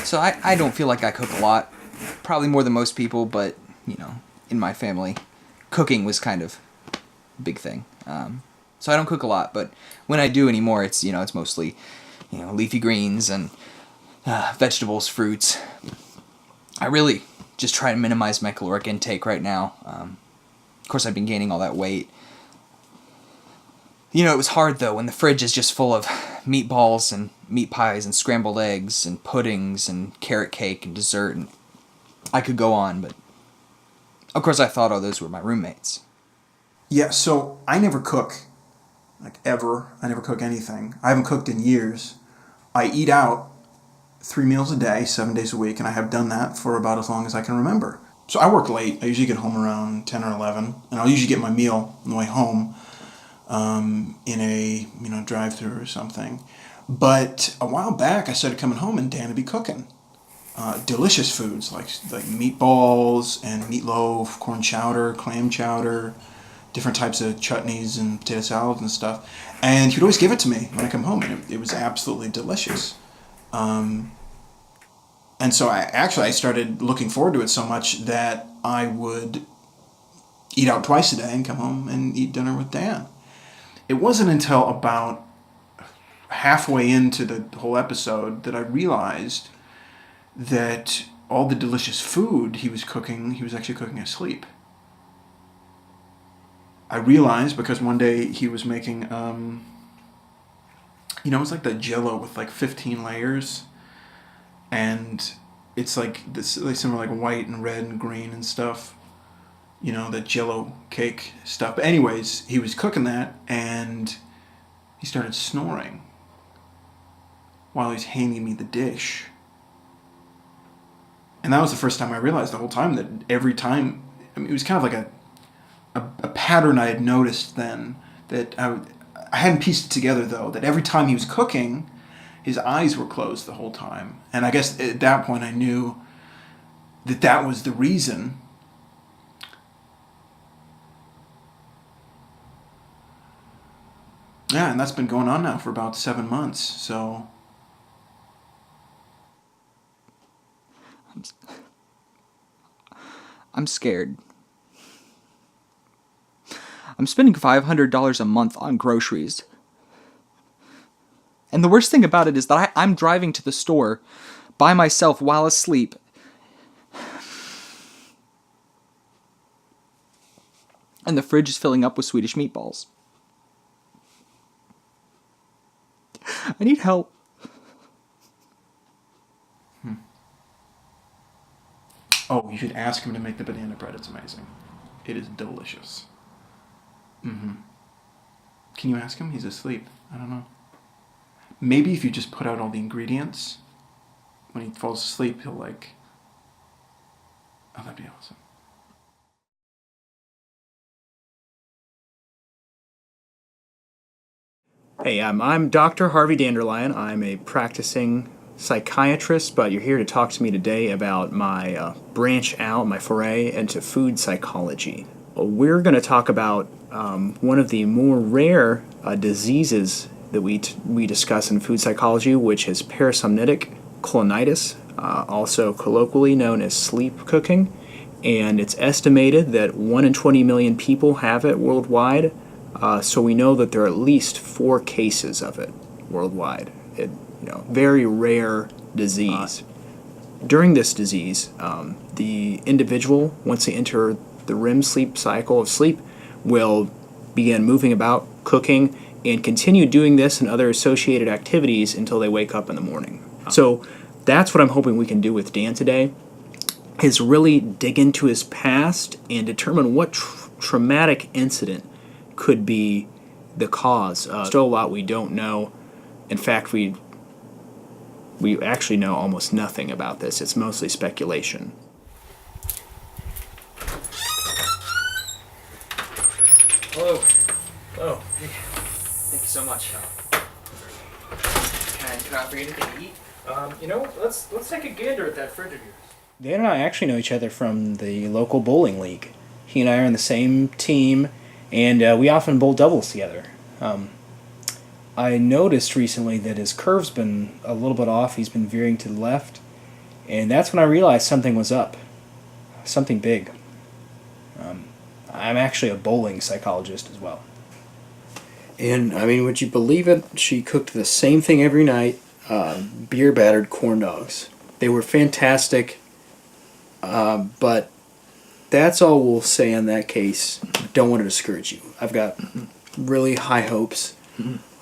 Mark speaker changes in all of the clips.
Speaker 1: So I don't feel like I cook a lot. Probably more than most people, but, you know, in my family, cooking was kind of a big thing. So I don't cook a lot, but when I do anymore, it's, you know, it's mostly, you know, leafy greens and vegetables, fruits. I really just try to minimize my caloric intake right now. Of course, I've been gaining all that weight. You know, it was hard, though, when the fridge is just full of meatballs and meat pies and scrambled eggs and puddings and carrot cake and dessert. And I could go on, but of course I thought all those were my roommates.
Speaker 2: Yeah, so I never cook, like ever. I never cook anything. I haven't cooked in years. I eat out 3 meals a day, 7 days a week, and I have done that for about as long as I can remember. So I work late. I usually get home around 10 or 11, and I'll usually get my meal on the way home in a drive-through or something. But a while back, I started coming home, and Dan would be cooking delicious foods like meatballs and meatloaf, corn chowder, clam chowder, different types of chutneys and potato salads and stuff. And he'd always give it to me when I come home, and it was absolutely delicious. And so I started looking forward to it so much that I would eat out twice a day and come home and eat dinner with Dan. It wasn't until about halfway into the whole episode that I realized that all the delicious food he was cooking, he was actually cooking asleep. I realized because one day he was making, it's like the Jell-O with like 15 layers, and it's like this, like similar like white and red and green and stuff, the Jell-O cake stuff. But anyways, he was cooking that, and he started snoring while he's handing me the dish. And that was the first time I realized the whole time that every time, it was kind of like a pattern I had noticed then that I hadn't pieced it together, though, that every time he was cooking, his eyes were closed the whole time. And I guess at that point I knew that was the reason. Yeah, and that's been going on now for about 7 months, so...
Speaker 1: I'm scared. I'm spending $500 a month on groceries. And the worst thing about it is that I'm driving to the store by myself while asleep. And the fridge is filling up with Swedish meatballs. I need help.
Speaker 2: Oh, you should ask him to make the banana bread. It's amazing. It is delicious. Mm-hmm. Can you ask him? He's asleep. I don't know. Maybe if you just put out all the ingredients, when he falls asleep, he'll like... Oh, that'd be awesome.
Speaker 3: Hey, I'm Dr. Harvey Dandelion. I'm a practicing psychiatrist, but you're here to talk to me today about my branch out, my foray into food psychology. We're going to talk about one of the more rare diseases that we discuss in food psychology, which is Parasomnitic Culinitis, also colloquially known as sleep cooking. And it's estimated that 1 in 20 million people have it worldwide. So we know that there are at least 4 cases of it worldwide. Very rare disease. During this disease, the individual, once they enter the REM sleep cycle of sleep, will begin moving about, cooking, and continue doing this and other associated activities until they wake up in the morning. So that's what I'm hoping we can do with Dan today, is really dig into his past and determine what traumatic incident could be the cause. Still a lot we don't know. In fact, we actually know almost nothing about this. It's mostly speculation.
Speaker 1: Hello. Hello. Thank you so much. Can I offer you anything to eat?
Speaker 3: Let's take a gander at that fridge of yours. Dan and I actually know each other from the local bowling league. He and I are in the same team, and we often bowl doubles together. I noticed recently that his curve's been a little bit off. He's been veering to the left, And that's when I realized something was up. Something big. I'm actually a bowling psychologist as well. And, I mean, would you believe it? She cooked the same thing every night, beer-battered corn dogs. They were fantastic, but that's all we'll say in that case. Don't want to discourage you. I've got really high hopes,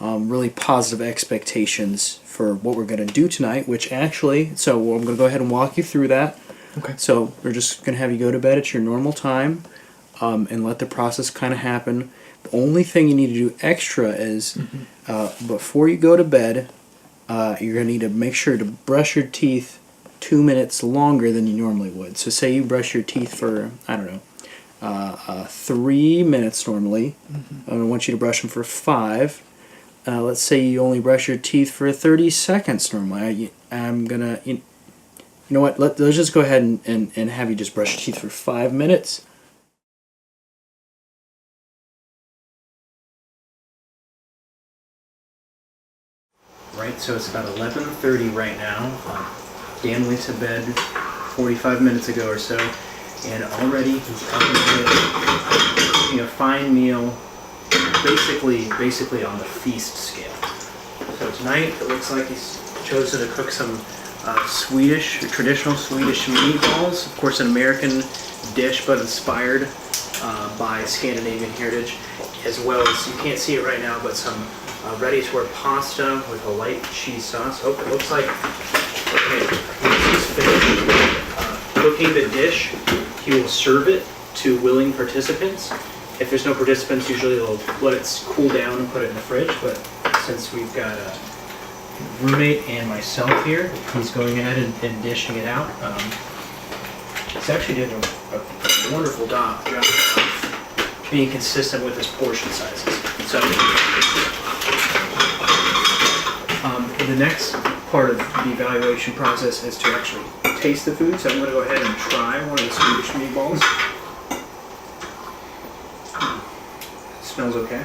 Speaker 3: really positive expectations for what we're going to do tonight, which actually, so I'm going to go ahead and walk you through that.
Speaker 1: Okay.
Speaker 3: So we're just going to have you go to bed at your normal time and let the process kind of happen. The only thing you need to do extra is before you go to bed, you're going to need to make sure to brush your teeth 2 minutes longer than you normally would. So say you brush your teeth for, I don't know, 3 minutes normally. I want you to brush them for 5. Let's say you only brush your teeth for 30 seconds normally. I'm going to, you know what, let's just go ahead and have you just brush your teeth for 5 minutes. Right, so it's about 11:30 right now. Dan went to bed 45 minutes ago or so, and already he's up and cooking a fine meal, basically on the feast scale. So tonight it looks like he's chosen to cook some traditional Swedish meatballs. Of course, an American dish, but inspired by Scandinavian heritage, as well as, you can't see it right now, but some ready-to-wear pasta with a light cheese sauce. Oh, it looks like, okay, once he's finished cooking the dish, he will serve it to willing participants. If there's no participants, usually they'll let it cool down and put it in the fridge, but since we've got a roommate and myself here, he's going ahead and dishing it out. He's actually doing a wonderful job of being consistent with his portion sizes. So, the next part of the evaluation process is to actually taste the food. So I'm going to go ahead and try one of the Swedish meatballs. Smells okay.